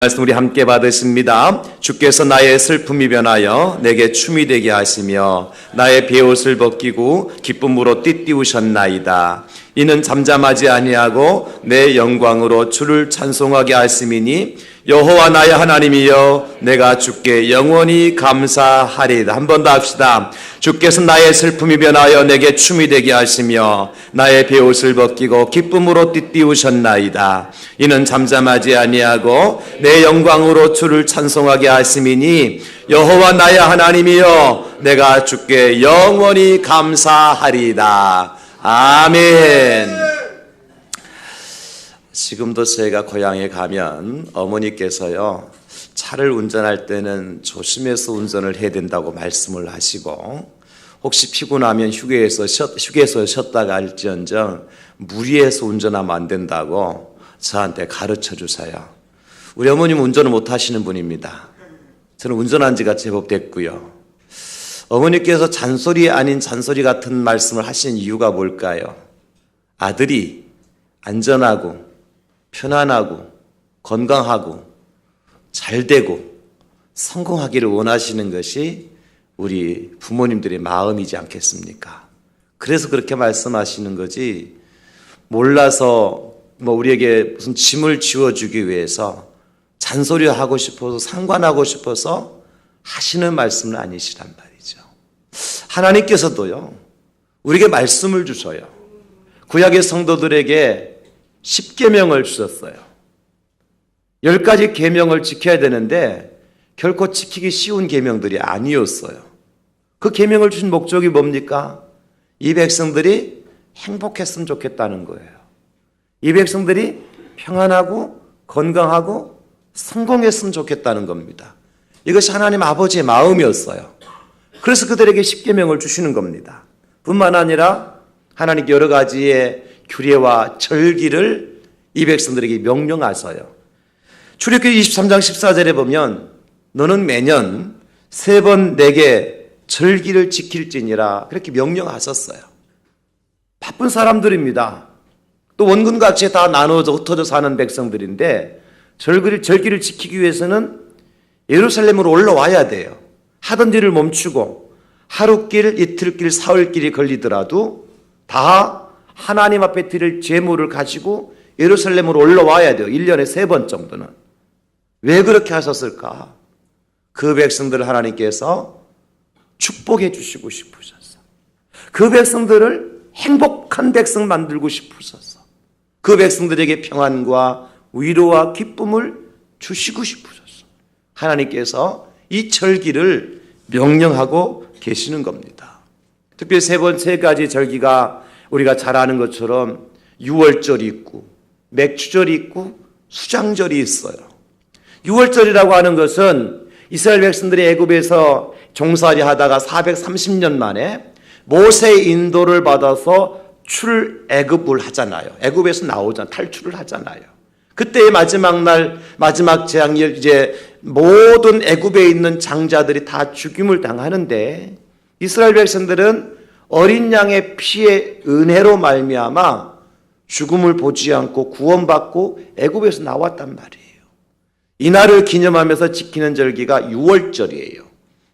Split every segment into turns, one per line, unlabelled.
말씀 우리 함께 받으십니다. 주께서 나의 슬픔이 변하여 내게 춤이 되게 하시며 나의 베옷을 벗기고 기쁨으로 띠띠우셨나이다. 이는 잠잠하지 아니하고 내 영광으로 주를 찬송하게 하심이니 여호와 나의 하나님이여 내가 주께 영원히 감사하리이다. 한 번 더 합시다. 주께서 나의 슬픔이 변하여 내게 춤이 되게 하시며 나의 베옷을 벗기고 기쁨으로 띠띠우셨나이다. 이는 잠잠하지 아니하고 내 영광으로 주를 찬송하게 하심이니 여호와 나의 하나님이여 내가 주께 영원히 감사하리이다. 아멘. 지금도 제가 고향에 가면 어머니께서요, 차를 운전할 때는 조심해서 운전을 해야 된다고 말씀을 하시고, 혹시 피곤하면 휴게소에 쉬었다가 할지언정 무리해서 운전하면 안 된다고 저한테 가르쳐 주세요. 우리 어머님은 운전을 못 하시는 분입니다. 저는 운전한 지가 제법 됐고요. 어머니께서 잔소리 아닌 잔소리 같은 말씀을 하신 이유가 뭘까요? 아들이 안전하고 편안하고 건강하고 잘되고 성공하기를 원하시는 것이 우리 부모님들의 마음이지 않겠습니까? 그래서 그렇게 말씀하시는 거지, 몰라서 우리에게 무슨 짐을 지워주기 위해서 잔소리하고 싶어서 상관하고 싶어서 하시는 말씀은 아니시란 말이죠. 하나님께서도요, 우리에게 말씀을 주셔요. 구약의 성도들에게 10계명을 주셨어요. 10가지 계명을 지켜야 되는데 결코 지키기 쉬운 계명들이 아니었어요. 그 계명을 주신 목적이 뭡니까? 이 백성들이 행복했으면 좋겠다는 거예요. 이 백성들이 평안하고 건강하고 성공했으면 좋겠다는 겁니다. 이것이 하나님 아버지의 마음이었어요. 그래서 그들에게 10계명을 주시는 겁니다. 뿐만 아니라 하나님께 여러 가지의 규례와 절기를 이 백성들에게 명령하셔요. 출애굽기 23장 14절에 보면 너는 매년 3번 내게 절기를 지킬지니라 그렇게 명령하셨어요. 바쁜 사람들입니다. 또 원군각지에 다 나누어져 흩어져 사는 백성들인데 절기를 지키기 위해서는 예루살렘으로 올라와야 돼요. 하던 일을 멈추고 하루길, 이틀길, 사흘길이 걸리더라도 다 하나님 앞에 드릴 제물을 가지고 예루살렘으로 올라와야 돼요. 1년에 3번 정도는. 왜 그렇게 하셨을까? 그 백성들을 하나님께서 축복해 주시고 싶으셨어. 그 백성들을 행복한 백성 만들고 싶으셨어. 그 백성들에게 평안과 위로와 기쁨을 주시고 싶으셨어. 하나님께서 이 절기를 명령하고 계시는 겁니다. 특별히 세 가지 절기가 우리가 잘 아는 것처럼 유월절이 있고 맥추절이 있고 수장절이 있어요. 유월절이라고 하는 것은 이스라엘 백성들이 애굽에서 종살이 하다가 430년 만에 모세의 인도를 받아서 출애굽을 하잖아요. 애굽에서 나오잖아요. 탈출을 하잖아요. 그때의 마지막 날, 마지막 재앙일, 이제 모든 애굽에 있는 장자들이 다 죽임을 당하는데 이스라엘 백성들은 어린 양의 피의 은혜로 말미암아 죽음을 보지 않고 구원받고 애굽에서 나왔단 말이에요. 이날을 기념하면서 지키는 절기가 유월절이에요.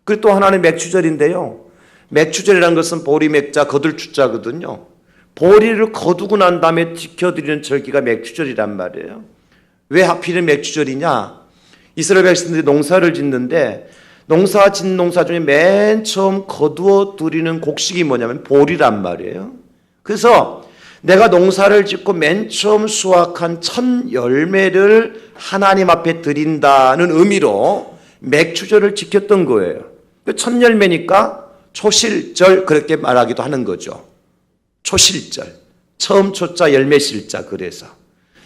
그리고 또 하나는 맥추절인데요. 맥추절이라는 것은 보리 맥자 거둘 추자거든요. 보리를 거두고 난 다음에 지켜드리는 절기가 맥추절이란 말이에요. 왜 하필은 맥추절이냐? 이스라엘 백성들이 농사를 짓는데 짓는 농사 중에 맨 처음 거두어 드리는 곡식이 뭐냐면 보리란 말이에요. 그래서 내가 농사를 짓고 맨 처음 수확한 첫 열매를 하나님 앞에 드린다는 의미로 맥추절을 지켰던 거예요. 첫 열매니까 초실절 그렇게 말하기도 하는 거죠. 초실절. 처음 초자 열매 실자 그래서.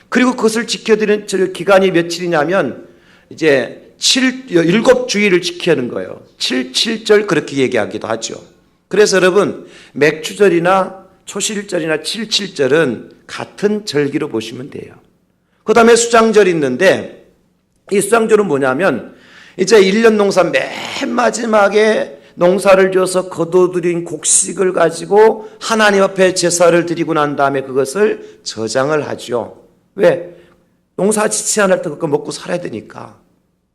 그리고 그것을 지켜드리는 기간이 며칠이냐면 이제 7주일을 지키는 거예요. 7절 그렇게 얘기하기도 하죠. 그래서 여러분 맥추절이나 초실절이나 7절은 같은 절기로 보시면 돼요. 그 다음에 수장절이 있는데 이 수장절은 뭐냐면 이제 1년 농사 맨 마지막에 농사를 지어서 거둬들인 곡식을 가지고 하나님 앞에 제사를 드리고 난 다음에 그것을 저장을 하죠. 왜? 농사 지치 않을 때 그거 먹고 살아야 되니까.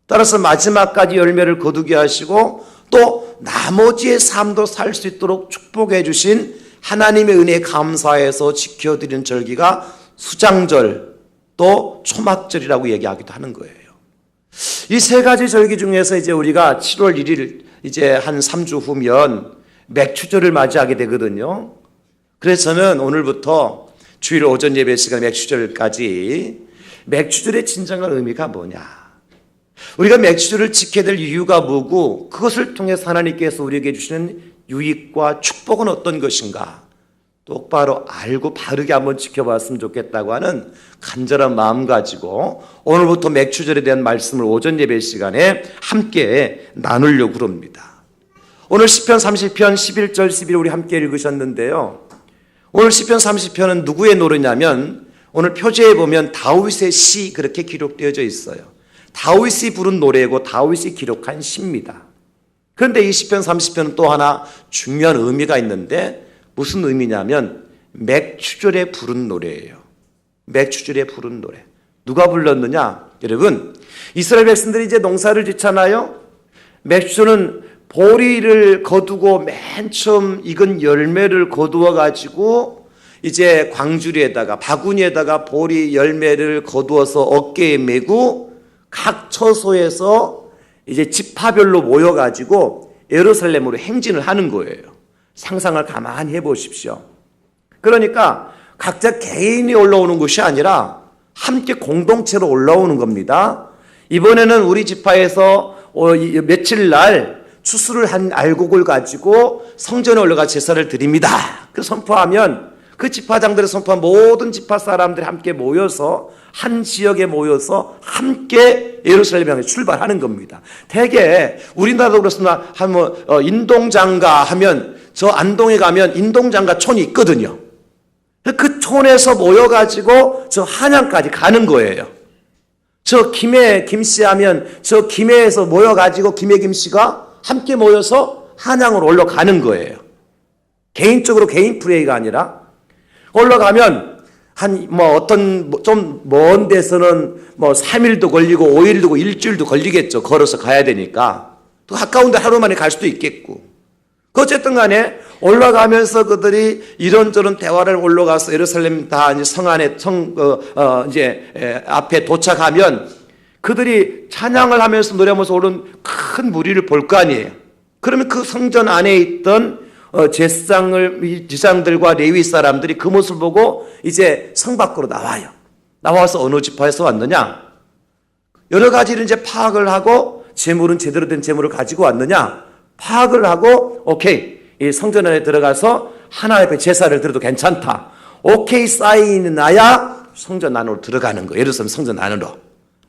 따라서 마지막까지 열매를 거두게 하시고 또 나머지의 삶도 살 수 있도록 축복해 주신 하나님의 은혜에 감사해서 지켜드리는 절기가 수장절 또 초막절이라고 얘기하기도 하는 거예요. 이 세 가지 절기 중에서 이제 우리가 7월 1일 이제 한 3주 후면 맥추절을 맞이하게 되거든요. 그래서 저는 오늘부터 주일 오전 예배 시간 맥추절까지 맥추절의 진정한 의미가 뭐냐, 우리가 맥추절을 지켜야 될 이유가 뭐고 그것을 통해서 하나님께서 우리에게 주시는 유익과 축복은 어떤 것인가 똑바로 알고 바르게 한번 지켜봤으면 좋겠다고 하는 간절한 마음 가지고 오늘부터 맥추절에 대한 말씀을 오전 예배 시간에 함께 나누려고 합니다. 오늘 시편 30편 11절 12절 우리 함께 읽으셨는데요. 오늘 시편 30편은 누구의 노래냐면 오늘 표제에 보면 다윗의 시 그렇게 기록되어져 있어요. 다윗이 부른 노래고 다윗이 기록한 시입니다. 그런데 이 시편 30편은 또 하나 중요한 의미가 있는데 무슨 의미냐면 맥추절에 부른 노래예요. 맥추절에 부른 노래. 누가 불렀느냐? 여러분, 이스라엘 백성들이 이제 농사를 짓잖아요. 맥추절은 보리를 거두고 맨 처음 익은 열매를 거두어 가지고 이제 광주리에다가 바구니에다가 보리 열매를 거두어서 어깨에 메고 각 처소에서 이제 지파별로 모여 가지고 예루살렘으로 행진을 하는 거예요. 상상을 가만히 해보십시오. 그러니까 각자 개인이 올라오는 것이 아니라 함께 공동체로 올라오는 겁니다. 이번에는 우리 지파에서 며칠 날 추수를 한 알곡을 가지고 성전에 올라가 제사를 드립니다. 그 선포하면 그 지파장들이 선포한 모든 지파 사람들이 함께 모여서 한 지역에 모여서 함께 예루살렘 향해 출발하는 겁니다. 대개 우리나라도 그렇습니다. 인동장가 하면 저 안동에 가면 인동장가 촌이 있거든요. 그 촌에서 모여가지고 저 한양까지 가는 거예요. 저 김해 김씨 하면 저 김해에서 모여가지고 김해 김씨가 함께 모여서 한양으로 올라가는 거예요. 개인적으로 개인 플레이가 아니라 올라가면 어떤 좀 먼 데서는 3일도 걸리고 5일도 걸리고 일주일도 걸리겠죠. 걸어서 가야 되니까. 또 가까운 데 하루 만에 갈 수도 있겠고. 어쨌든 간에 올라가면서 그들이 이런저런 대화를 올라가서 예루살렘 다 이제 성 안에 앞에 도착하면 그들이 찬양을 하면서 노래하면서 오른 큰 무리를 볼 거 아니에요. 그러면 그 성전 안에 있던 제사장들과 레위 사람들이 그 모습을 보고 이제 성 밖으로 나와요. 나와서 어느 지파에서 왔느냐? 여러 가지를 이제 파악을 하고 제물은 제대로 된 제물을 가지고 왔느냐? 파악을 하고 오케이, 이 성전 안에 들어가서 하나님 앞에 제사를 드려도 괜찮다. 오케이 사인이 나야 성전 안으로 들어가는 거예요. 예루살렘 성전 안으로.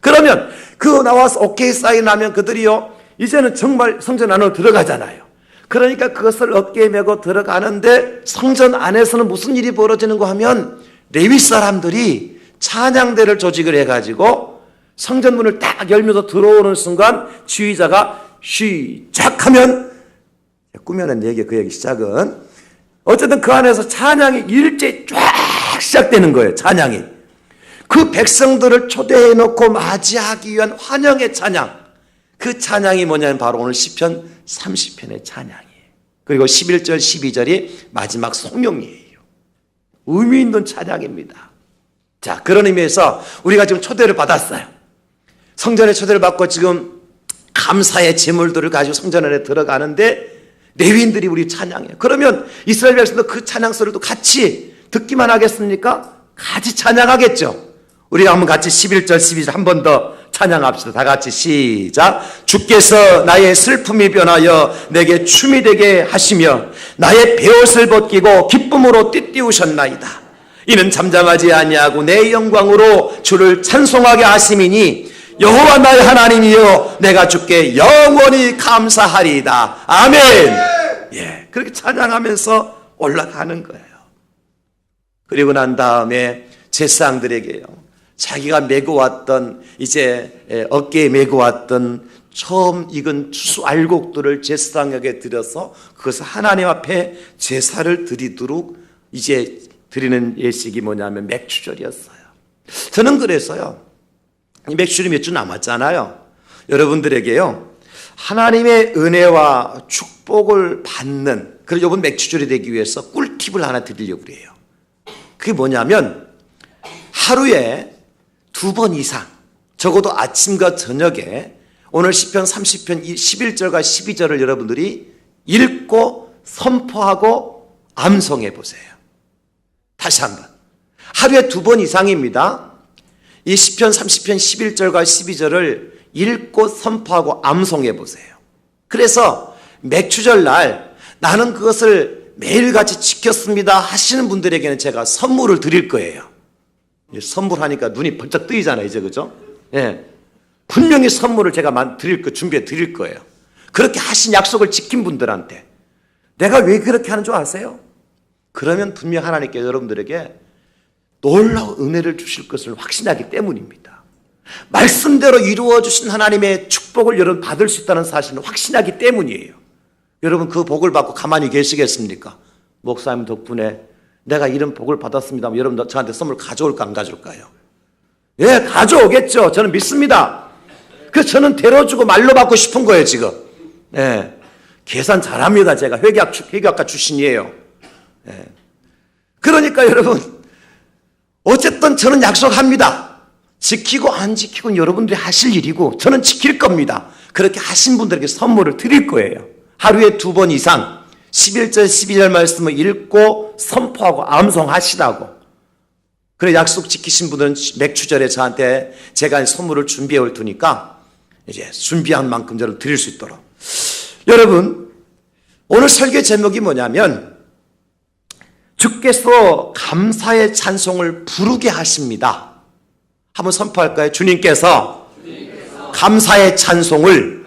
그러면 그 나와서 오케이 사인 하면 그들이요 이제는 정말 성전 안으로 들어가잖아요. 그러니까 그것을 어깨에 메고 들어가는데 성전 안에서는 무슨 일이 벌어지는가 하면 레위 사람들이 찬양대를 조직을 해가지고 성전문을 딱 열면서 들어오는 순간 지휘자가 시작하면 꾸며낸 얘기, 그 얘기 시작은 어쨌든 그 안에서 찬양이 일제히 쫙 시작되는 거예요. 찬양이 그 백성들을 초대해 놓고 맞이하기 위한 환영의 찬양, 그 찬양이 뭐냐면 바로 오늘 시편 30편의 찬양이에요. 그리고 11절 12절이 마지막 송영이에요. 의미 있는 찬양입니다. 자, 그런 의미에서 우리가 지금 초대를 받았어요. 성전에 초대를 받고 지금 감사의 제물들을 가지고 성전 안에 들어가는데 레위인들이 우리 찬양해요. 그러면 이스라엘 백성도 그 찬양 소리도 같이 듣기만 하겠습니까? 같이 찬양하겠죠. 우리가 한번 같이 11절 12절 한 번 더 찬양합시다. 다 같이 시작. 주께서 나의 슬픔이 변하여 내게 춤이 되게 하시며 나의 베옷을 벗기고 기쁨으로 띠띠우셨나이다. 이는 잠잠하지 아니하고 내 영광으로 주를 찬송하게 하심이니 여호와 나의 하나님이여 내가 주께 영원히 감사하리이다. 아멘. 예, 그렇게 찬양하면서 올라가는 거예요. 그리고 난 다음에 제사장들에게요, 자기가 메고 왔던 이제 어깨에 메고 왔던 처음 익은 추수 알곡들을 제사장에게 드려서 그것을 하나님 앞에 제사를 드리도록 이제 드리는 예식이 뭐냐면 맥추절이었어요. 저는 그래서요, 맥주절이 몇 주 남았잖아요. 여러분들에게요, 하나님의 은혜와 축복을 받는, 그리고 이번 맥주절이 되기 위해서 꿀팁을 하나 드리려고 그래요. 그게 뭐냐면 하루에 2번 이상, 적어도 아침과 저녁에 오늘 시편 30편 11절과 12절을 여러분들이 읽고 선포하고 암송해 보세요. 다시 한번. 하루에 2번 이상입니다. 이 시편 30편 11절과 12절을 읽고 선포하고 암송해 보세요. 그래서 맥주절 날 나는 그것을 매일같이 지켰습니다 하시는 분들에게는 제가 선물을 드릴 거예요. 선물하니까 눈이 번쩍 뜨이잖아요, 이제, 그죠? 예. 분명히 선물을 제가 준비해 드릴 거예요. 그렇게 하신 약속을 지킨 분들한테. 내가 왜 그렇게 하는 줄 아세요? 그러면 분명 하나님께 여러분들에게 놀라운 은혜를 주실 것을 확신하기 때문입니다. 말씀대로 이루어 주신 하나님의 축복을 여러분 받을 수 있다는 사실을 확신하기 때문이에요. 여러분 그 복을 받고 가만히 계시겠습니까? 목사님 덕분에 내가 이런 복을 받았습니다. 여러분 저한테 선물 가져올까 안 가져올까요? 예, 가져오겠죠. 저는 믿습니다. 그래서 저는 데려주고 말로 받고 싶은 거예요, 지금. 예. 계산 잘합니다. 제가 회계학과 출신이에요. 예. 그러니까 여러분, 어쨌든 저는 약속합니다. 지키고 안 지키고는 여러분들이 하실 일이고 저는 지킬 겁니다. 그렇게 하신 분들에게 선물을 드릴 거예요. 하루에 2번 이상 11절 12절 말씀을 읽고 선포하고 암송하시라고. 그래 약속 지키신 분들은 맥주절에 저한테 제가 선물을 준비해 올 테니까 이제 준비한 만큼 저를 드릴 수 있도록. 여러분, 오늘 설교 제목이 뭐냐면 주께서 감사의 찬송을 부르게 하십니다. 한번 선포할까요? 주님께서 감사의 찬송을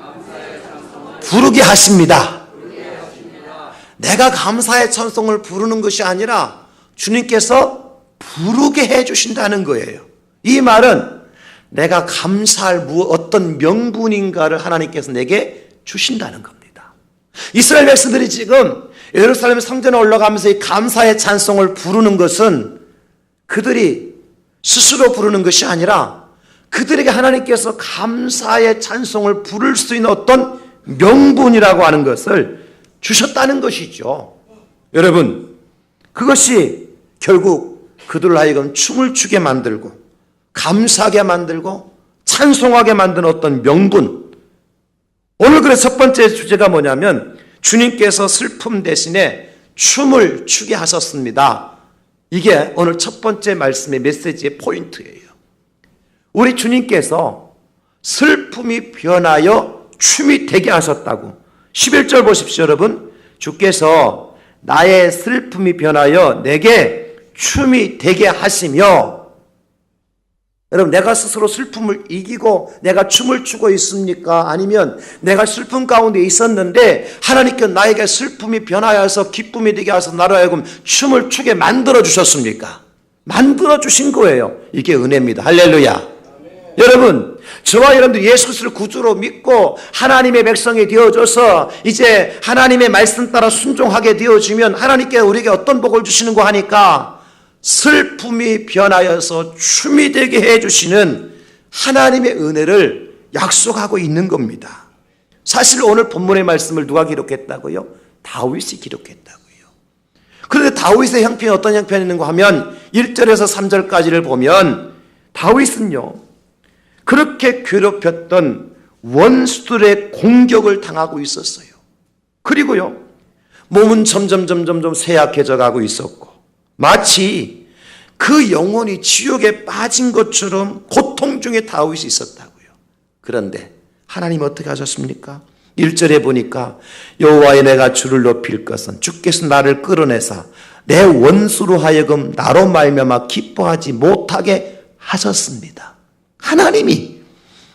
부르게 하십니다. 내가 감사의 찬송을 부르는 것이 아니라 주님께서 부르게 해주신다는 거예요. 이 말은 내가 감사할 어떤 명분인가를 하나님께서 내게 주신다는 겁니다. 이스라엘 백성들이 지금 예루살렘 성전에 올라가면서 이 감사의 찬송을 부르는 것은 그들이 스스로 부르는 것이 아니라 그들에게 하나님께서 감사의 찬송을 부를 수 있는 어떤 명분이라고 하는 것을 주셨다는 것이죠. 여러분, 그것이 결국 그들로 하여금 춤을 추게 만들고 감사하게 만들고 찬송하게 만드는 어떤 명분. 오늘 그래서 첫 번째 주제가 뭐냐면 주님께서 슬픔 대신에 춤을 추게 하셨습니다. 이게 오늘 첫 번째 말씀의 메시지의 포인트예요. 우리 주님께서 슬픔이 변하여 춤이 되게 하셨다고. 11절 보십시오, 여러분. 주께서 나의 슬픔이 변하여 내게 춤이 되게 하시며. 여러분, 내가 스스로 슬픔을 이기고 내가 춤을 추고 있습니까? 아니면 내가 슬픔 가운데 있었는데 하나님께 나에게 슬픔이 변하여서 기쁨이 되게 하셔서 나로 하여금 춤을 추게 만들어 주셨습니까? 만들어 주신 거예요. 이게 은혜입니다. 할렐루야. 여러분, 저와 여러분들 예수 그리스도를 구주로 믿고 하나님의 백성이 되어줘서 이제 하나님의 말씀 따라 순종하게 되어지면 하나님께 우리에게 어떤 복을 주시는가 하니까 슬픔이 변하여서 춤이 되게 해주시는 하나님의 은혜를 약속하고 있는 겁니다. 사실 오늘 본문의 말씀을 누가 기록했다고요? 다윗이 기록했다고요. 그런데 다윗의 형편이 어떤 형편이 있는가 하면 1절에서 3절까지를 보면 다윗은요, 그렇게 괴롭혔던 원수들의 공격을 당하고 있었어요. 그리고요, 몸은 점점 쇠약해져 가고 있었고 마치 그 영혼이 지옥에 빠진 것처럼 고통 중에 다윗이 있었다고요. 그런데 하나님 어떻게 하셨습니까? 1절에 보니까 여호와의 내가 주를 높일 것은 주께서 나를 끌어내사 내 원수로 하여금 나로 말미암아 기뻐하지 못하게 하셨습니다. 하나님이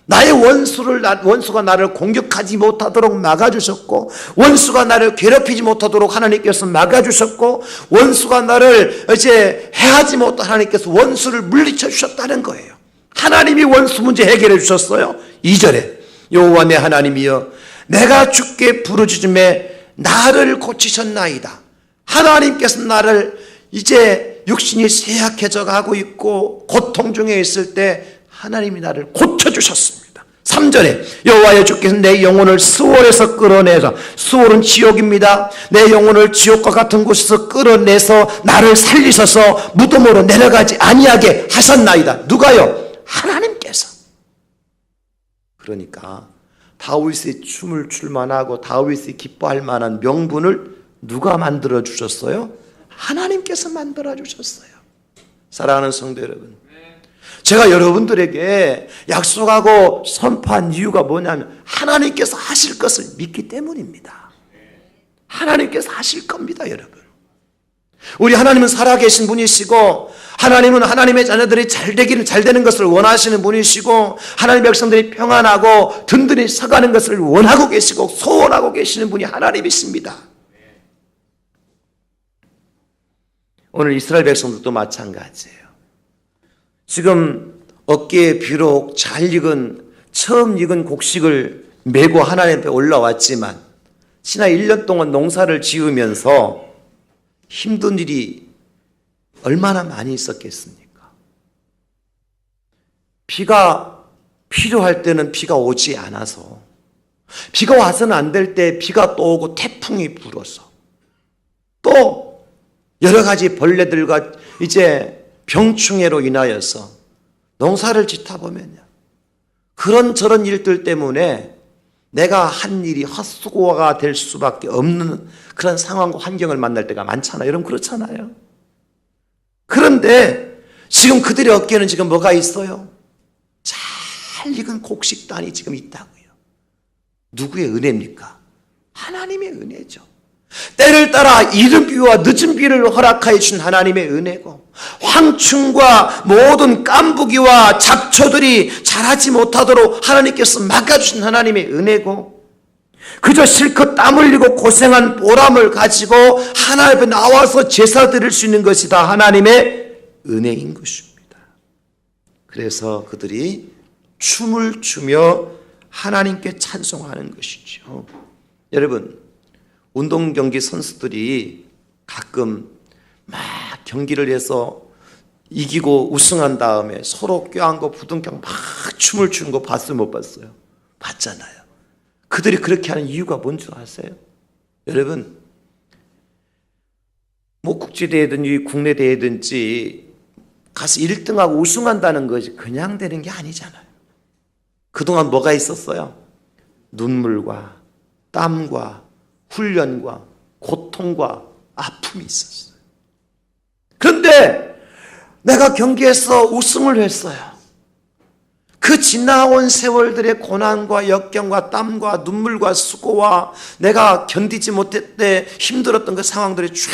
나의 원수가 나를 공격하지 못하도록 막아주셨고 원수가 나를 괴롭히지 못하도록 하나님께서 막아주셨고 원수가 나를 이제 해하지 못하도록 하나님께서 원수를 물리쳐 주셨다는 거예요. 하나님이 원수 문제 해결해 주셨어요. 2절에 여호와 내 하나님이여 내가 주께 부르짖음에 나를 고치셨나이다. 하나님께서 나를 이제 육신이 쇠약해져 가고 있고 고통 중에 있을 때 하나님이 나를 고쳐주셨습니다. 3절에 여호와여 주께서 내 영혼을 스올에서 끌어내서, 스올은 지옥입니다. 내 영혼을 지옥과 같은 곳에서 끌어내서 나를 살리셔서 무덤으로 내려가지 아니하게 하셨나이다. 누가요? 하나님께서. 그러니까 다윗이 춤을 출 만하고 다윗이 기뻐할 만한 명분을 누가 만들어 주셨어요? 하나님께서 만들어 주셨어요. 사랑하는 성도 여러분, 제가 여러분들에게 약속하고 선포한 이유가 뭐냐면 하나님께서 하실 것을 믿기 때문입니다. 하나님께서 하실 겁니다, 여러분. 우리 하나님은 살아계신 분이시고, 하나님은 하나님의 자녀들이 잘 되는 것을 원하시는 분이시고, 하나님의 백성들이 평안하고 든든히 서가는 것을 원하고 계시고 소원하고 계시는 분이 하나님이십니다. 오늘 이스라엘 백성들도 마찬가지예요. 지금 어깨에 비록 처음 익은 곡식을 메고 하나님 앞에 올라왔지만 지난 1년 동안 농사를 지으면서 힘든 일이 얼마나 많이 있었겠습니까? 비가 필요할 때는 비가 오지 않아서, 비가 와서는 안 될 때 비가 또 오고 태풍이 불어서, 또 여러 가지 벌레들과 이제 병충해로 인하여서 농사를 짓다 보면요, 그런저런 일들 때문에 내가 한 일이 헛수고가 될 수밖에 없는 그런 상황과 환경을 만날 때가 많잖아요. 여러분 그렇잖아요. 그런데 지금 그들의 어깨에는 지금 뭐가 있어요? 잘 익은 곡식단이 지금 있다고요. 누구의 은혜입니까? 하나님의 은혜죠. 때를 따라 이른 비와 늦은 비를 허락하여 준 하나님의 은혜고, 황충과 모든 깐부기와 잡초들이 자라지 못하도록 하나님께서 막아주신 하나님의 은혜고, 그저 실컷 땀 흘리고 고생한 보람을 가지고 하나님 앞에 나와서 제사 드릴 수 있는 것이 다 하나님의 은혜인 것입니다. 그래서 그들이 춤을 추며 하나님께 찬송하는 것이죠. 여러분, 운동 경기 선수들이 가끔 막 경기를 해서 이기고 우승한 다음에 서로 껴안고 부둥켜 막 춤을 추는 거 봤어요, 못 봤어요? 봤잖아요. 그들이 그렇게 하는 이유가 뭔지 아세요? 여러분, 뭐 국제대회든지 국내 대회든지 가서 1등하고 우승한다는 것이 그냥 되는 게 아니잖아요. 그동안 뭐가 있었어요? 눈물과 땀과 훈련과 고통과 아픔이 있었어요. 그런데 내가 경기에서 우승을 했어요. 그 지나온 세월들의 고난과 역경과 땀과 눈물과 수고와 내가 견디지 못했대 힘들었던 그 상황들이 쫙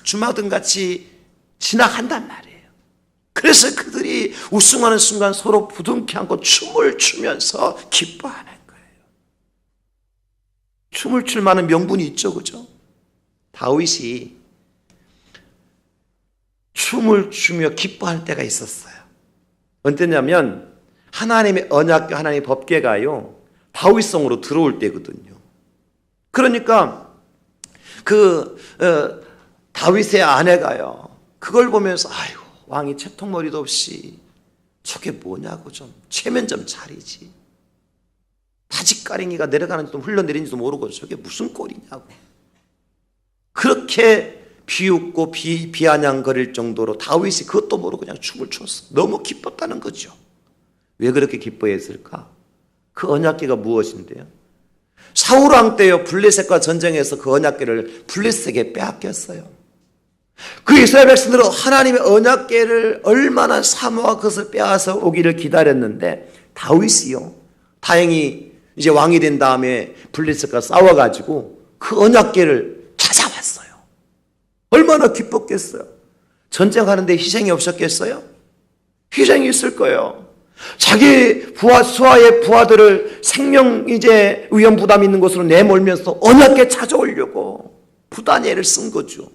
주마등같이 지나간단 말이에요. 그래서 그들이 우승하는 순간 서로 부둥켜 안고 춤을 추면서 기뻐하는 거예요. 춤을 출 만한 명분이 있죠, 그죠? 다윗이 춤을 추며 기뻐할 때가 있었어요. 언제냐면 하나님의 언약궤, 하나님의 법궤가요 다윗성으로 들어올 때거든요. 그러니까 다윗의 아내가요 그걸 보면서 아유, 왕이 채통머리도 없이 저게 뭐냐고 좀 체면 좀 차리지. 바지가랭이가 내려가는지도 흘러내리는지도 모르고 저게 무슨 꼴이냐고. 그렇게 비웃고 비아냥거릴 정도로 다윗이 그것도 모르고 그냥 춤을 췄어. 너무 기뻤다는 거죠. 왜 그렇게 기뻐했을까? 그 언약궤가 무엇인데요? 사울왕 때요 블레셋과 전쟁에서 그 언약궤를 블레셋에게 빼앗겼어요. 그 이스라엘 백성들은 하나님의 언약궤를 얼마나 사모하고 그것을 빼앗아 오기를 기다렸는데 다윗이요 다행히 이제 왕이 된 다음에 블레셋과 싸워가지고 그 언약궤를 찾아왔어요. 얼마나 기뻤겠어요. 전쟁하는데 희생이 없었겠어요? 희생이 있을 거예요. 자기 수하의 부하들을 생명 이제 위험 부담 있는 곳으로 내몰면서 언약궤 찾아오려고 부단예를 쓴 거죠.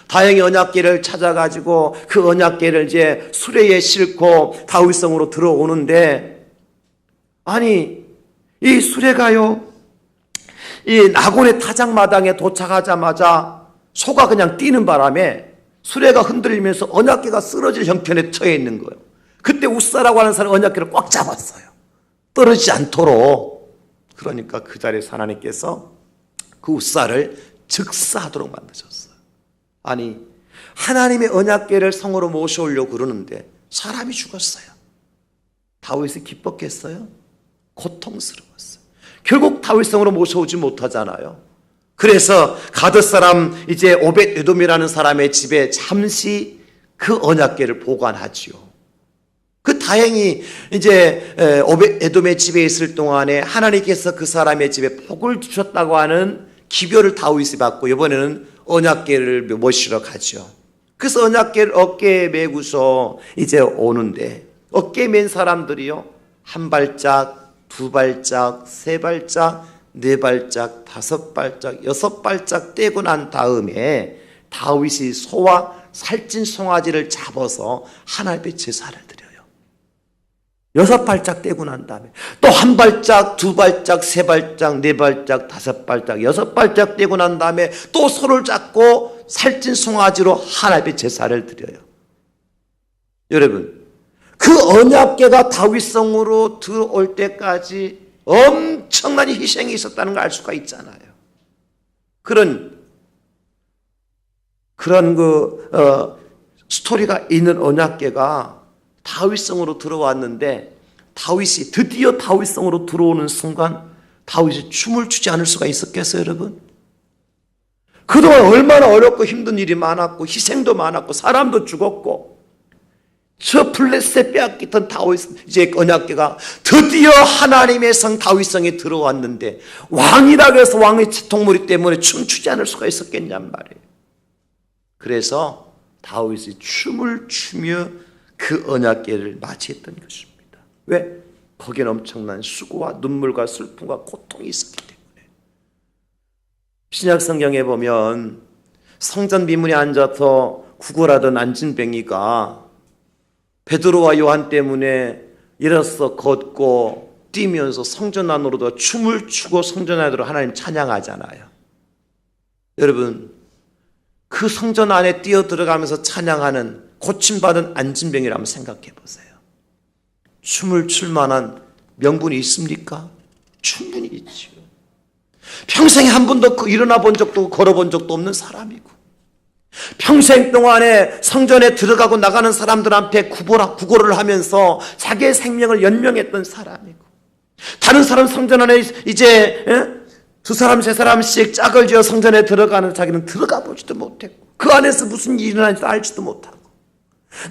다행히 언약궤를 찾아가지고 그 언약궤를 이제 수레에 싣고 다윗성으로 들어오는데, 아니 이 수레가요 이 나곤의 타작마당에 도착하자마자 소가 그냥 뛰는 바람에 수레가 흔들리면서 언약궤가 쓰러질 형편에 처해 있는 거예요. 그때 웃사라고 하는 사람이 언약궤를 꽉 잡았어요. 떨어지지 않도록. 그러니까 그 자리에서 하나님께서 그 웃사를 즉사하도록 만드셨어요. 아니, 하나님의 언약궤를 성으로 모셔오려고 그러는데 사람이 죽었어요. 다윗이 기뻤겠어요? 고통스러웠어요. 결국 다윗 성으로 모셔오지 못하잖아요. 그래서 가드 사람 이제 오벳 에돔이라는 사람의 집에 잠시 그 언약궤를 보관하지요. 그 다행히 이제 오벳 에돔의 집에 있을 동안에 하나님께서 그 사람의 집에 복을 주셨다고 하는 기별을 다윗이 받고 이번에는 언약궤를 모시러 가죠. 그래서 언약궤를 어깨에 메고서 이제 오는데 어깨에 맨 사람들이요, 한 발짝, 두 발짝, 세 발짝, 네 발짝, 다섯 발짝, 여섯 발짝 떼고 난 다음에 다윗이 소와 살찐 송아지를 잡아서 하나님의 제사를 드려요. 여섯 발짝 떼고 난 다음에 또 한 발짝, 두 발짝, 세 발짝, 네 발짝, 다섯 발짝, 여섯 발짝 떼고 난 다음에 또 소를 잡고 살찐 송아지로 하나님의 제사를 드려요. 여러분, 그 언약궤가 다윗성으로 들어올 때까지 엄청난 희생이 있었다는 걸 알 수가 있잖아요. 그런 스토리가 있는 언약궤가 다윗성으로 들어왔는데 다윗이 드디어 다윗성으로 들어오는 순간 다윗이 춤을 추지 않을 수가 있었겠어요, 여러분? 그동안 얼마나 어렵고 힘든 일이 많았고 희생도 많았고 사람도 죽었고 저 블레셋 빼앗겼던 다윗 이제 언약궤가 드디어 하나님의 성 다윗성에 들어왔는데 왕이라고 해서 왕의 치통무리 때문에 춤추지 않을 수가 있었겠냔 말이에요. 그래서 다윗이 춤을 추며 그 언약궤를 맞이했던 것입니다. 왜? 거기는 엄청난 수고와 눈물과 슬픔과 고통이 있었기 때문에. 신약 성경에 보면 성전 미문에 앉아서 구걸하던 안진뱅이가 베드로와 요한 때문에 일어서 걷고 뛰면서 성전 안으로도 춤을 추고 성전 안으로 하나님 찬양하잖아요. 여러분, 그 성전 안에 뛰어 들어가면서 찬양하는 고침받은 안진뱅이를 한번 생각해 보세요. 춤을 출 만한 명분이 있습니까? 충분히 있죠. 평생에 한 번도 일어나 본 적도 걸어본 적도 없는 사람이고 평생 동안에 성전에 들어가고 나가는 사람들 앞에 구걸을 하면서 자기의 생명을 연명했던 사람이고 다른 사람 성전 안에 이제 두 사람 세 사람씩 짝을 지어 성전에 들어가는 자기는 들어가 보지도 못했고 그 안에서 무슨 일이 일어나는지도 알지도 못하고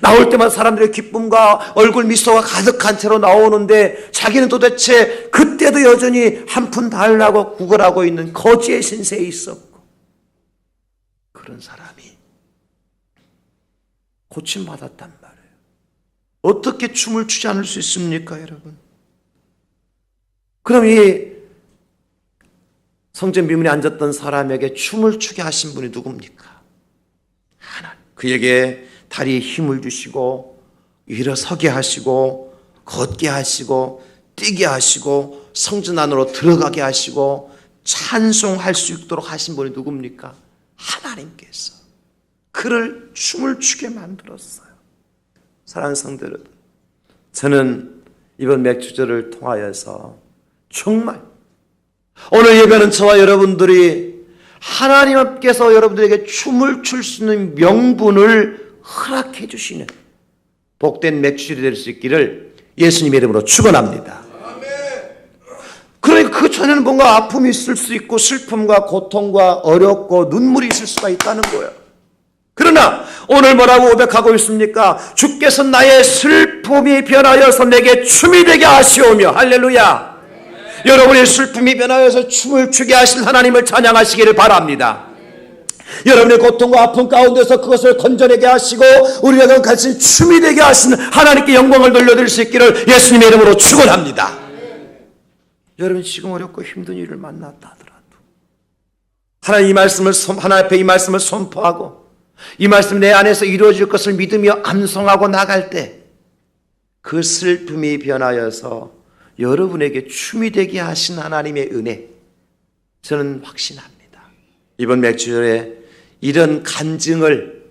나올 때마다 사람들의 기쁨과 얼굴 미소가 가득한 채로 나오는데 자기는 도대체 그때도 여전히 한 푼 달라고 구걸하고 있는 거지의 신세에 있었고 그런 사람이 고침받았단 말이에요. 어떻게 춤을 추지 않을 수 있습니까, 여러분? 그럼 이 성전 미문에 앉았던 사람에게 춤을 추게 하신 분이 누굽니까? 하나님. 그에게 다리에 힘을 주시고 일어서게 하시고 걷게 하시고 뛰게 하시고 성전 안으로 들어가게 하시고 찬송할 수 있도록 하신 분이 누굽니까? 하나님께서 그를 춤을 추게 만들었어요. 사랑하는 성도 여러분, 저는 이번 맥주절을 통하여서 정말 오늘 예배는 저와 여러분들이 하나님께서 여러분들에게 춤을 출 수 있는 명분을 허락해 주시는 복된 맥주절이 될 수 있기를 예수님의 이름으로 축원합니다. 그러니까 그 전에는 뭔가 아픔이 있을 수 있고 슬픔과 고통과 어렵고 눈물이 있을 수가 있다는 거예요. 그러나 오늘 뭐라고 고백하고 있습니까? 주께서 나의 슬픔이 변하여서 내게 춤이 되게 하시오며 할렐루야. 여러분의 슬픔이 변하여서 춤을 추게 하실 하나님을 찬양하시기를 바랍니다. 여러분의 고통과 아픔 가운데서 그것을 건져내게 하시고 우리가 같이 춤이 되게 하시는 하나님께 영광을 돌려드릴 수 있기를 예수님의 이름으로 축원합니다. 여러분 지금 어렵고 힘든 일을 만났다 하더라도 하나님 앞에 이 말씀을 선포하고 이 말씀 내 안에서 이루어질 것을 믿으며 암송하고 나갈 때 그 슬픔이 변하여서 여러분에게 춤이 되게 하신 하나님의 은혜 저는 확신합니다. 이번 맥주절에 이런 간증을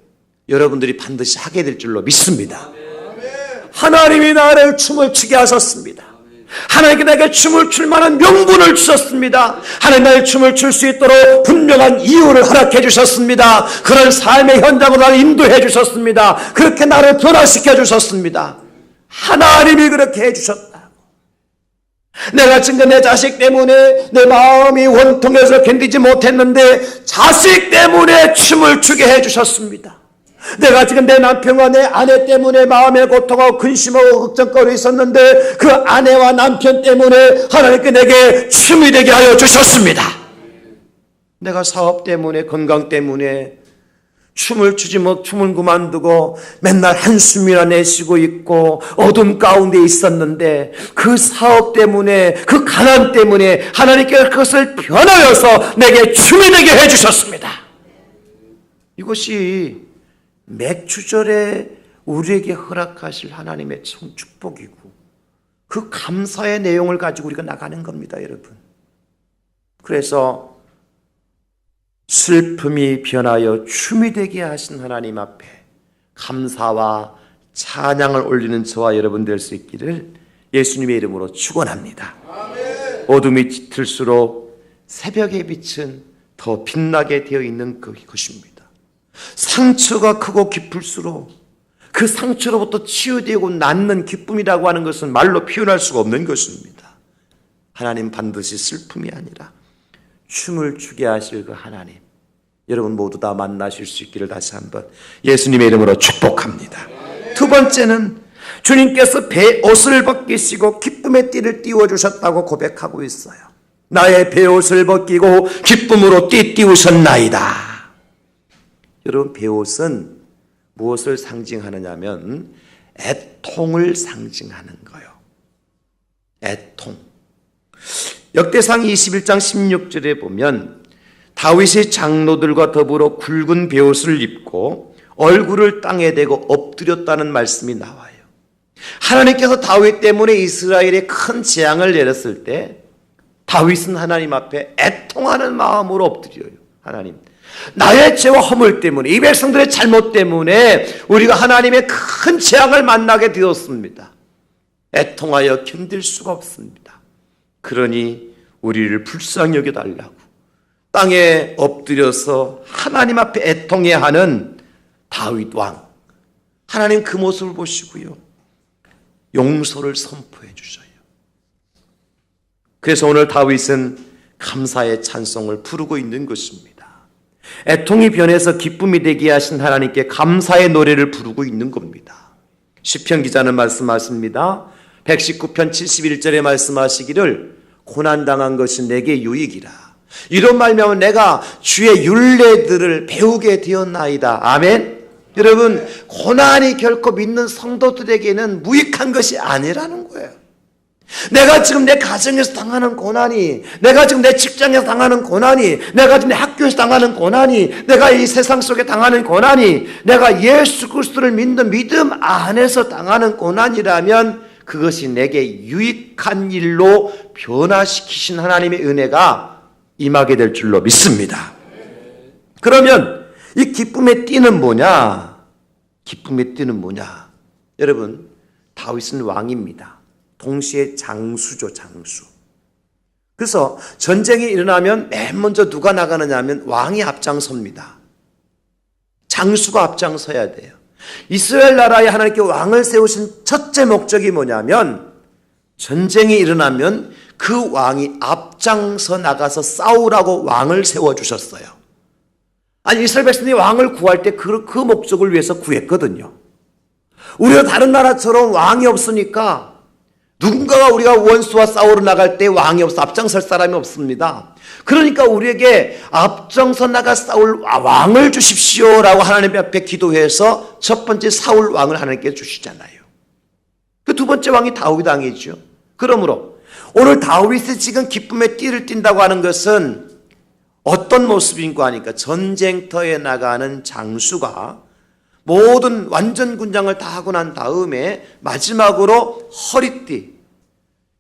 여러분들이 반드시 하게 될 줄로 믿습니다. 하나님이 나를 춤을 추게 하셨습니다. 하나님께 내게 춤을 출 만한 명분을 주셨습니다. 하나님 나의 춤을 출 수 있도록 분명한 이유를 허락해 주셨습니다. 그런 삶의 현장으로 나를 인도해 주셨습니다. 그렇게 나를 변화시켜 주셨습니다. 하나님이 그렇게 해 주셨다고. 내가 지금 내 자식 때문에 내 마음이 원통해서 견디지 못했는데 자식 때문에 춤을 추게 해 주셨습니다. 내가 지금 내 남편과 내 아내 때문에 마음의 고통하고 근심하고 걱정거리 있었는데 그 아내와 남편 때문에 하나님께 내게 춤이 되게 하여 주셨습니다. 내가 사업 때문에 건강 때문에 춤을 추지 못 춤을 그만두고 맨날 한숨이나 내쉬고 있고 어둠 가운데 있었는데 그 사업 때문에 그 가난 때문에 하나님께 그것을 변하여서 내게 춤이 되게 해주셨습니다. 이것이 맥주절에 우리에게 허락하실 하나님의 축복이고 그 감사의 내용을 가지고 우리가 나가는 겁니다, 여러분. 그래서 슬픔이 변하여 춤이 되게 하신 하나님 앞에 감사와 찬양을 올리는 저와 여러분 될 수 있기를 예수님의 이름으로 축원합니다. 어둠이 짙을수록 새벽의 빛은 더 빛나게 되어 있는 것입니다. 상처가 크고 깊을수록 그 상처로부터 치유되고 낫는 기쁨이라고 하는 것은 말로 표현할 수가 없는 것입니다. 하나님 반드시 슬픔이 아니라 춤을 추게 하실 그 하나님, 여러분 모두 다 만나실 수 있기를 다시 한번 예수님의 이름으로 축복합니다. 두 번째는 주님께서 베옷을 벗기시고 기쁨의 띠를 띄워주셨다고 고백하고 있어요. 나의 베옷을 벗기고 기쁨으로 띠띠우셨나이다. 여러분, 베옷은 무엇을 상징하느냐면 애통을 상징하는 거예요. 애통. 역대상 21장 16절에 보면 다윗이 장로들과 더불어 굵은 베옷을 입고 얼굴을 땅에 대고 엎드렸다는 말씀이 나와요. 하나님께서 다윗 때문에 이스라엘에 큰 재앙을 내렸을 때 다윗은 하나님 앞에 애통하는 마음으로 엎드려요. 하나님, 나의 죄와 허물 때문에, 이 백성들의 잘못 때문에 우리가 하나님의 큰 재앙을 만나게 되었습니다. 애통하여 견딜 수가 없습니다. 그러니 우리를 불쌍히 여겨달라고 땅에 엎드려서 하나님 앞에 애통해야 하는 다윗 왕, 하나님 그 모습을 보시고요, 용서를 선포해 주셔요. 그래서 오늘 다윗은 감사의 찬송을 부르고 있는 것입니다. 애통이 변해서 기쁨이 되게 하신 하나님께 감사의 노래를 부르고 있는 겁니다. 시편 기자는 말씀하십니다. 119편 71절에 말씀하시기를 고난당한 것이 내게 유익이라. 이런 말이면 내가 주의 율례들을 배우게 되었나이다. 아멘. 여러분, 고난이 결코 믿는 성도들에게는 무익한 것이 아니라는 거예요. 내가 지금 내 가정에서 당하는 고난이, 내가 지금 내 직장에서 당하는 고난이, 내가 지금 내 학교에서 당하는 고난이, 내가 이 세상 속에 당하는 고난이, 내가 예수 그리스도를 믿는 믿음 안에서 당하는 고난이라면 그것이 내게 유익한 일로 변화시키신 하나님의 은혜가 임하게 될 줄로 믿습니다. 그러면 이 기쁨의 띠는 뭐냐? 기쁨의 띠는 뭐냐? 여러분, 다윗은 왕입니다. 동시에 장수죠, 장수. 그래서 전쟁이 일어나면 맨 먼저 누가 나가느냐 하면 왕이 앞장섭니다. 장수가 앞장서야 돼요. 이스라엘 나라에 하나님께 왕을 세우신 첫째 목적이 뭐냐면 전쟁이 일어나면 그 왕이 앞장서 나가서 싸우라고 왕을 세워주셨어요. 아니, 이스라엘 백성이 왕을 구할 때 그 목적을 위해서 구했거든요. 우리가 다른 나라처럼 왕이 없으니까 누군가가 우리가 원수와 싸우러 나갈 때 왕이 없어 앞장설 사람이 없습니다. 그러니까 우리에게 앞장서 나가 싸울 왕을 주십시오라고 하나님 앞에 기도해서 첫 번째 사울 왕을 하나님께 주시잖아요. 그 두 번째 왕이 다윗 왕이죠. 그러므로 오늘 다윗이 지금 기쁨의 띠를 띈다고 하는 것은 어떤 모습인가 하니까 전쟁터에 나가는 장수가 모든 완전 군장을 다 하고 난 다음에 마지막으로 허리띠,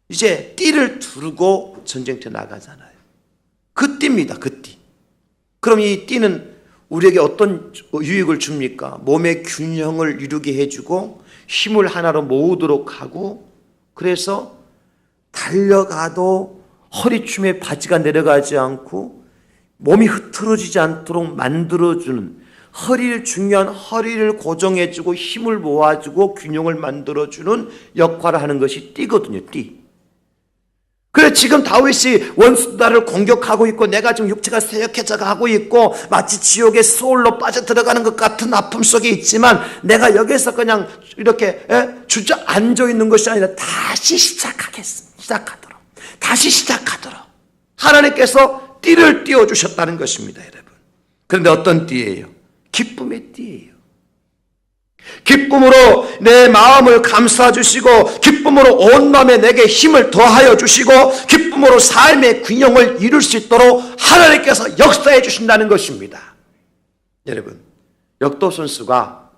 이제 띠를 두르고 전쟁터에 나가잖아요. 그 띠입니다. 그 띠. 그럼 이 띠는 우리에게 어떤 유익을 줍니까? 몸의 균형을 이루게 해주고 힘을 하나로 모으도록 하고, 그래서 달려가도 허리춤에 바지가 내려가지 않고 몸이 흐트러지지 않도록 만들어주는, 중요한 허리를 고정해주고 힘을 모아주고 균형을 만들어주는 역할을 하는 것이 띠거든요. 띠. 그래, 지금 다윗이 원수 나를 공격하고 있고 내가 지금 육체가 쇠약해져 가고 있고 마치 지옥의 소울로 빠져들어가는 것 같은 아픔 속에 있지만, 내가 여기서 그냥 이렇게 주저앉아 있는 것이 아니라 다시 시작하도록 다시 시작하도록 하나님께서 띠를 띄워주셨다는 것입니다, 여러분. 그런데 어떤 띠예요? 기쁨의 띠예요. 기쁨으로 내 마음을 감싸 주시고, 기쁨으로 온 마음에 내게 힘을 더하여 주시고, 기쁨으로 삶의 균형을 이룰 수 있도록 하나님께서 역사해 주신다는 것입니다. 여러분, 역도 선수가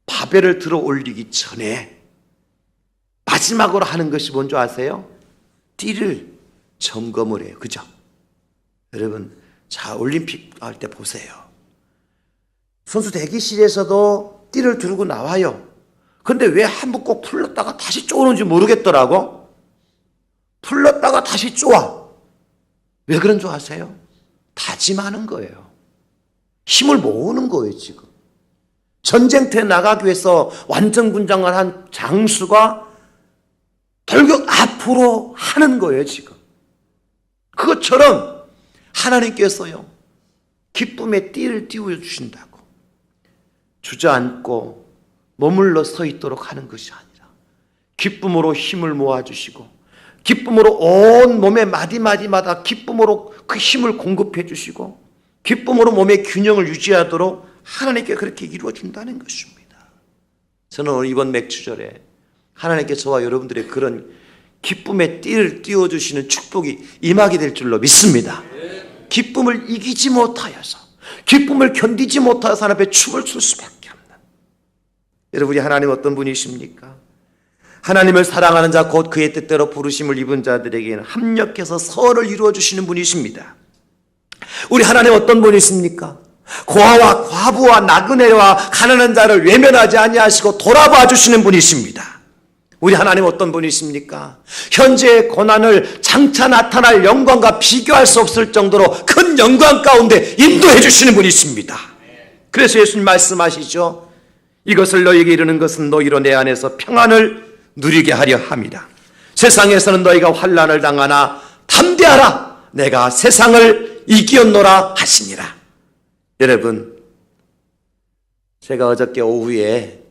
바벨을 들어 올리기 전에 마지막으로 하는 것이 뭔지 아세요? 띠를 점검을 해요. 그죠? 여러분, 자, 올림픽 할 때 보세요. 선수 대기실에서도 띠를 들고 나와요. 근데 왜 한 번 꼭 풀렀다가 다시 쪼는지 모르겠더라고. 풀렀다가 다시 쪼아. 왜 그런 줄 아세요? 다짐하는 거예요. 힘을 모으는 거예요, 지금. 전쟁터에 나가기 위해서 완전군장을 한 장수가 결국 앞으로 하는 거예요, 지금. 그것처럼 하나님께서요, 기쁨의 띠를 띄워주신다고. 주저앉고 머물러 서 있도록 하는 것이 아니라 기쁨으로 힘을 모아주시고, 기쁨으로 온 몸의 마디마디마다 기쁨으로 그 힘을 공급해 주시고, 기쁨으로 몸의 균형을 유지하도록 하나님께 그렇게 이루어준다는 것입니다. 저는 오늘 이번 맥주절에 하나님께 저와 여러분들의 그런 기쁨의 띠를 띄워주시는 축복이 임하게 될 줄로 믿습니다. 기쁨을 이기지 못하여서, 기쁨을 견디지 못하여서 하나님 앞에 춤을 출 수밖에 없는, 여러분이 하나님 어떤 분이십니까? 하나님을 사랑하는 자, 곧 그의 뜻대로 부르심을 입은 자들에게는 합력해서 선을 이루어주시는 분이십니다. 우리 하나님 어떤 분이십니까? 고아와 과부와 나그네와 가난한 자를 외면하지 아니하시고 돌아봐 주시는 분이십니다. 우리 하나님 어떤 분이십니까? 현재의 고난을 장차 나타날 영광과 비교할 수 없을 정도로 큰 영광 가운데 인도해 주시는 분이십니다. 그래서 예수님 말씀하시죠. 이것을 너희에게 이르는 것은 너희로 내 안에서 평안을 누리게 하려 함이라. 세상에서는 너희가 환난을 당하나 담대하라. 내가 세상을 이기었노라 하시니라. 여러분, 제가 어저께 오후에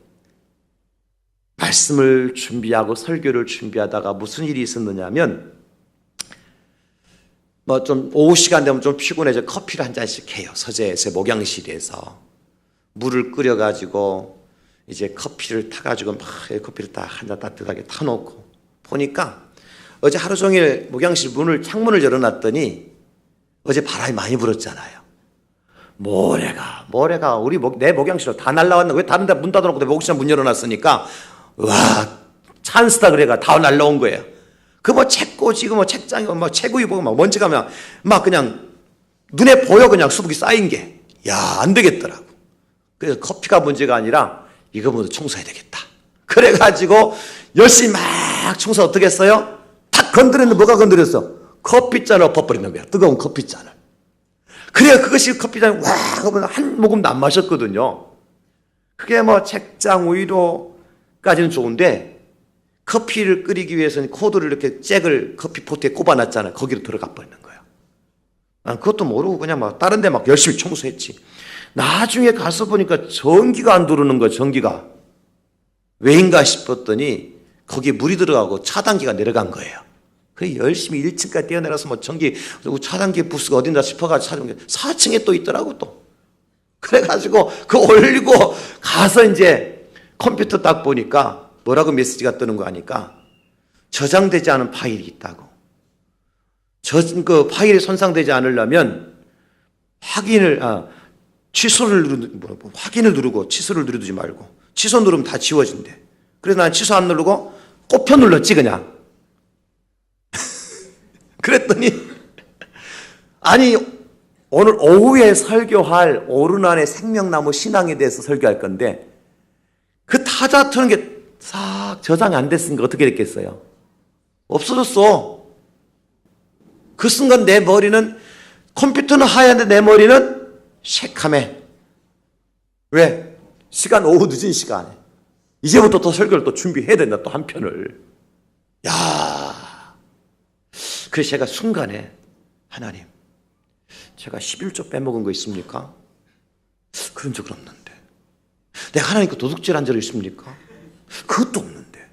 말씀을 준비하고 설교를 준비하다가 무슨 일이 있었느냐면, 좀 오후 시간 되면 좀 피곤해서 커피를 한 잔씩 해요. 서재에서 목양실에서 물을 끓여가지고 이제 커피를 타가지고 막 커피를 딱 한 잔 따뜻하게 타놓고 보니까, 어제 하루 종일 목양실 창문을 열어놨더니 어제 바람이 많이 불었잖아요. 모래가 내 목양실로 다 날라왔나? 왜 다른 데 문 닫아놓고 내 목양실 문 열어놨으니까 와, 찬스다 그래가 다 날라온 거예요. 그 책꽂이고 책장이고 책구이 보고 먼지가 막 그냥 눈에 보여, 그냥 수북이 쌓인 게. 야, 안 되겠더라고. 그래서 커피가 문제가 아니라 이거 모두 청소해야 되겠다. 그래가지고 열심히 막 청소 어떻게 했어요? 탁 건드렸는데 뭐가 건드렸어? 커피잔을 엎어버리는 거야. 뜨거운 커피잔을. 그래야 그것이 커피잔 와 하면 한 모금도 안 마셨거든요. 그게 책장 위로까지는 좋은데, 커피를 끓이기 위해서는 코드를 이렇게 잭을 커피포트에 꼽아놨잖아요. 거기로 들어가 버리는 거예요. 난 그것도 모르고 그냥 다른 데 열심히 청소했지. 나중에 가서 보니까 전기가 안 들어오는 거예요. 전기가. 왜인가 싶었더니 거기에 물이 들어가고 차단기가 내려간 거예요. 그래 열심히 1층까지 뛰어내려서 전기, 차단기 부스가 어딘가 싶어가지고 찾은 게 4층에 또 있더라고 또. 그래가지고 올리고 가서 이제 컴퓨터 딱 보니까 뭐라고 메시지가 뜨는 거 아니까, 저장되지 않은 파일이 있다고. 그 파일이 손상되지 않으려면 취소를 누르고 취소를 누르지 말고, 취소 누르면 다 지워진대. 그래서 난 취소 안 누르고 꼽혀 눌렀지 그냥. 그랬더니 아니, 오늘 오후에 설교할 오르난의 생명나무 신앙에 대해서 설교할 건데, 그 타자 트는 게 싹 저장이 안 됐으니까 어떻게 됐겠어요? 없어졌어. 그 순간 내 머리는, 컴퓨터는 하얀데 내 머리는 새카매. 왜? 시간, 오후 늦은 시간에 이제부터 또 설교를 또 준비해야 된다, 또 한 편을. 야, 그래서 제가 순간에, 하나님, 제가 11조 빼먹은 거 있습니까? 그런 적은 없는데. 내가 하나님께 도둑질한 적 있습니까? 그것도 없는데.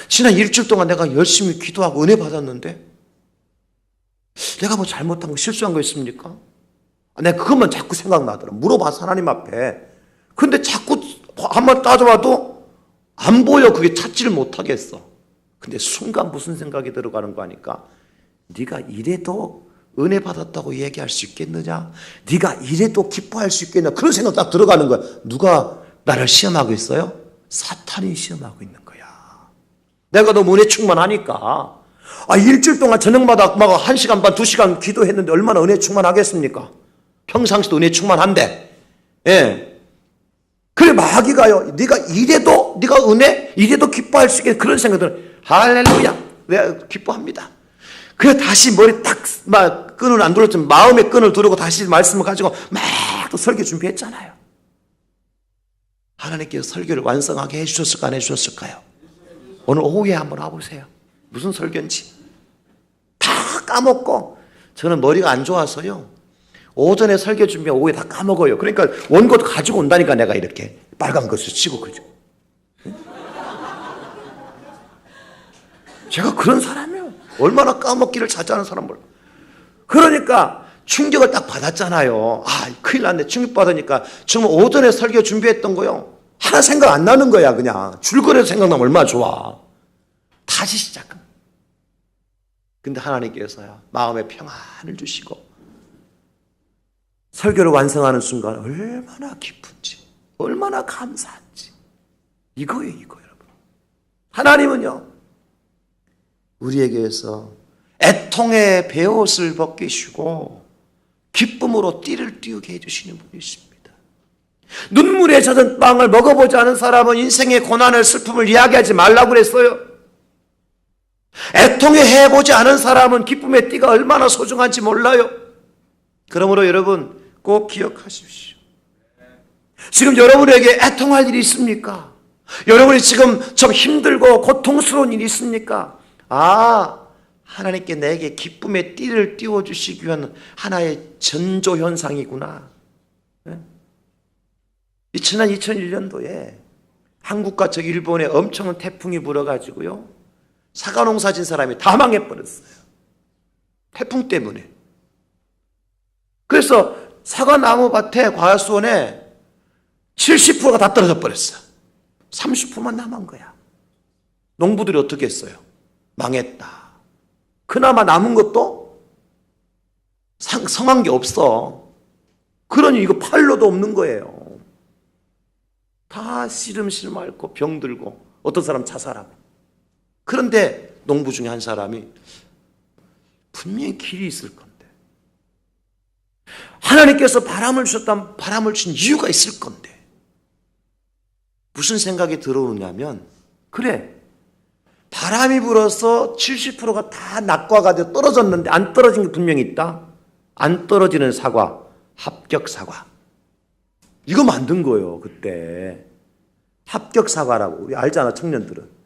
지난 일주일 동안 내가 열심히 기도하고 은혜 받았는데 내가 뭐 잘못한 거, 실수한 거 있습니까? 내가 그것만 자꾸 생각나더라. 물어봐서 하나님 앞에. 근데 자꾸 한번 따져봐도 안 보여. 그게 찾지를 못하겠어. 근데 순간 무슨 생각이 들어가는 거 아니까, 네가 이래도 은혜 받았다고 얘기할 수 있겠느냐? 네가 이래도 기뻐할 수 있겠냐? 그런 생각 딱 들어가는 거야. 누가 나를 시험하고 있어요? 사탄이 시험하고 있는 거야. 내가 너무 은혜 충만하니까. 일주일 동안 저녁마다 막 1시간 반, 2시간 기도했는데 얼마나 은혜 충만하겠습니까? 평상시도 은혜 충만한데. 예. 그래, 마귀가요, 네가 이래도, 네가 은혜, 이래도 기뻐할 수 있겠, 그런 생각들은, 할렐루야, 내가 기뻐합니다. 그래, 다시 머리 딱, 막, 끈을 안 둘렀지만, 마음의 끈을 두르고 다시 말씀을 가지고, 막 또 설교 준비했잖아요. 하나님께서 설교를 완성하게 해주셨을까, 안 해주셨을까요? 오늘 오후에 한번 와보세요. 무슨 설교인지. 다 까먹고, 저는 머리가 안 좋아서요, 오전에 설교 준비하면 오후에 다 까먹어요. 그러니까 원고 가지고 온다니까, 내가 이렇게 빨간 것을 치고. 그죠? 제가 그런 사람이에요. 얼마나 까먹기를 자주 하는 사람 몰라. 그러니까 충격을 딱 받았잖아요. 큰일 났네. 충격받으니까 정말 오전에 설교 준비했던 거요, 하나 생각 안 나는 거야. 그냥 줄거리에서 생각나면 얼마나 좋아. 다시 시작합니다. 근데 하나님께서요, 마음에 평안을 주시고 설교를 완성하는 순간 얼마나 기쁜지, 얼마나 감사한지. 이거예요, 이거 여러분. 하나님은요, 우리에게서 애통의 베옷을 벗기시고 기쁨으로 띠를 띄우게 해주시는 분이십니다. 눈물에 젖은 빵을 먹어보지 않은 사람은 인생의 고난을, 슬픔을 이야기하지 말라고 그랬어요. 애통에 해보지 않은 사람은 기쁨의 띠가 얼마나 소중한지 몰라요. 그러므로 여러분 꼭 기억하십시오. 지금 여러분에게 애통할 일이 있습니까? 여러분이 지금 좀 힘들고 고통스러운 일이 있습니까? 하나님께 내게 기쁨의 띠를 띄워주시기 위한 하나의 전조현상이구나. 지난 2001년도에 한국과 일본에 엄청난 태풍이 불어가지고요, 사과 농사 진 사람이 다 망해버렸어요. 태풍 때문에. 그래서 사과나무 밭에, 과수원에 70%가 다 떨어져 버렸어. 30%만 남은 거야. 농부들이 어떻게 했어요? 망했다. 그나마 남은 것도 성한 게 없어. 그러니 이거 팔로도 없는 거예요. 다 시름시름 앓고 병들고 어떤 사람 자살하고. 그런데 농부 중에 한 사람이 분명히 길이 있을 건데, 하나님께서 바람을 주셨다면 바람을 준 이유가 있을 건데, 무슨 생각이 들어오냐면, 그래, 바람이 불어서 70%가 다 낙과가 되어 떨어졌는데 안 떨어진 게 분명히 있다. 안 떨어지는 사과, 합격 사과. 이거 만든 거예요, 그때. 합격 사과라고. 우리 알잖아, 청년들은.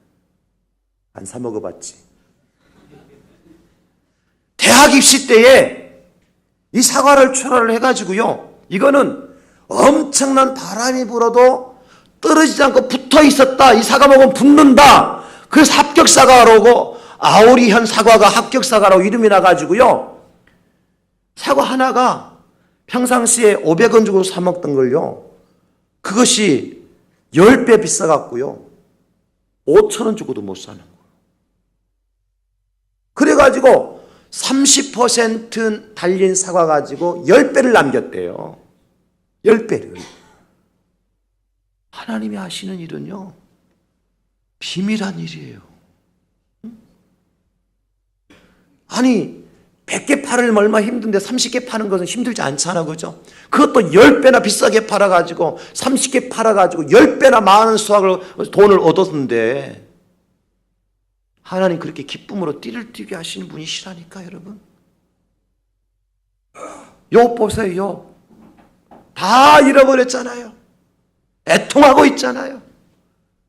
안 사 먹어봤지. 대학 입시 때에 이 사과를 출하를 해가지고요, 이거는 엄청난 바람이 불어도 떨어지지 않고 붙어 있었다. 이 사과 먹으면 붙는다. 그래서 합격 사과라고, 아오리현 사과가 합격 사과라고 이름이 나가지고요, 사과 하나가 평상시에 500원 주고 사 먹던 걸요, 그것이 10배 비싸갖고요, 5,000원 주고도 못 사는 거예요. 그래가지고 30% 달린 사과 가지고 10배를 남겼대요. 10배를. 하나님이 하시는 일은요, 비밀한 일이에요. 아니, 100개 팔으면 얼마 힘든데 30개 파는 것은 힘들지 않잖아, 그죠? 그것도 10배나 비싸게 팔아가지고 30개 팔아가지고 10배나 많은 돈을 얻었는데, 하나님 그렇게 기쁨으로 띠를 띠게 하시는 분이시라니까, 여러분. 욥 보세요. 욥 다 잃어버렸잖아요. 애통하고 있잖아요.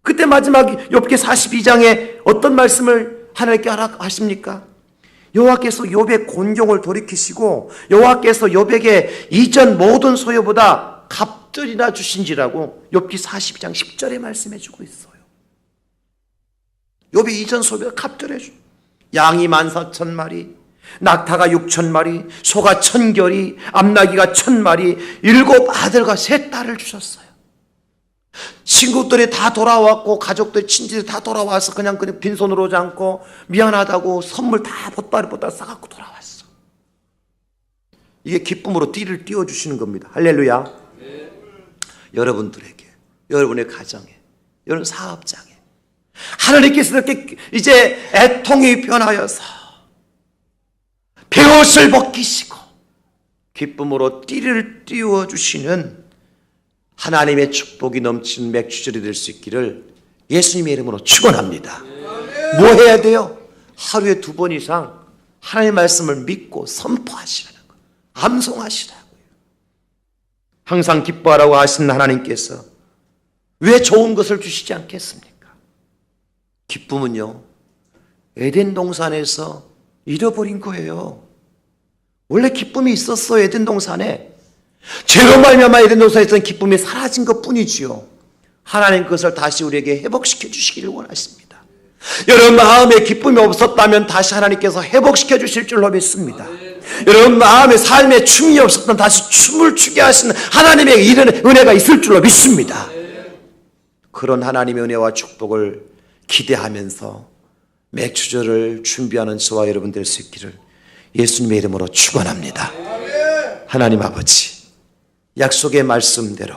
그때 마지막 욥기 42장에 어떤 말씀을 하나님께 하십니까? 여호와께서 욥의 곤경을 돌이키시고 여호와께서 욥에게 이전 모든 소유보다 갑절이나 주신지라고 욥기 42장 10절에 말씀해 주고 있어요. 욥이 이전 소유보다 갑절해 주. 양이 14,000마리, 낙타가 6,000마리, 소가 1,000결이, 암나귀가 1,000마리, 7 아들과 3 딸을 주셨어요. 친구들이 다 돌아왔고 가족들, 친지들이 다 돌아와서 그냥 빈손으로 오지 않고 미안하다고 선물 다 보따리 싸갖고 돌아왔어. 이게 기쁨으로 띠를 띄워주시는 겁니다. 할렐루야. 네. 여러분들에게, 여러분의 가정에, 여러분 사업장에 하나님께서 이렇게 이제 애통이 변하여서 베옷을 벗기시고 기쁨으로 띠를 띄워주시는 하나님의 축복이 넘치는 맥주절이 될 수 있기를 예수님의 이름으로 축원합니다. 뭐 해야 돼요? 하루에 2번 이상 하나님의 말씀을 믿고 선포하시라는 거예요. 암송하시라고요. 항상 기뻐하라고 하신 하나님께서 왜 좋은 것을 주시지 않겠습니까? 기쁨은요, 에덴 동산에서 잃어버린 거예요. 원래 기쁨이 있었어요, 에덴 동산에. 죄로 말미암아 에덴 동산에 있던 기쁨이 사라진 것뿐이지요. 하나님 그것을 다시 우리에게 회복시켜 주시기를 원하십니다. 여러분 마음에 기쁨이 없었다면 다시 하나님께서 회복시켜 주실 줄로 믿습니다. 여러분 마음에 삶에 춤이 없었다면 다시 춤을 추게 하시는 하나님의 이런 은혜가 있을 줄로 믿습니다. 그런 하나님의 은혜와 축복을 기대하면서 맥주절을 준비하는 저와 여러분 될 수 있기를 예수님의 이름으로 축원합니다. 하나님 아버지, 약속의 말씀대로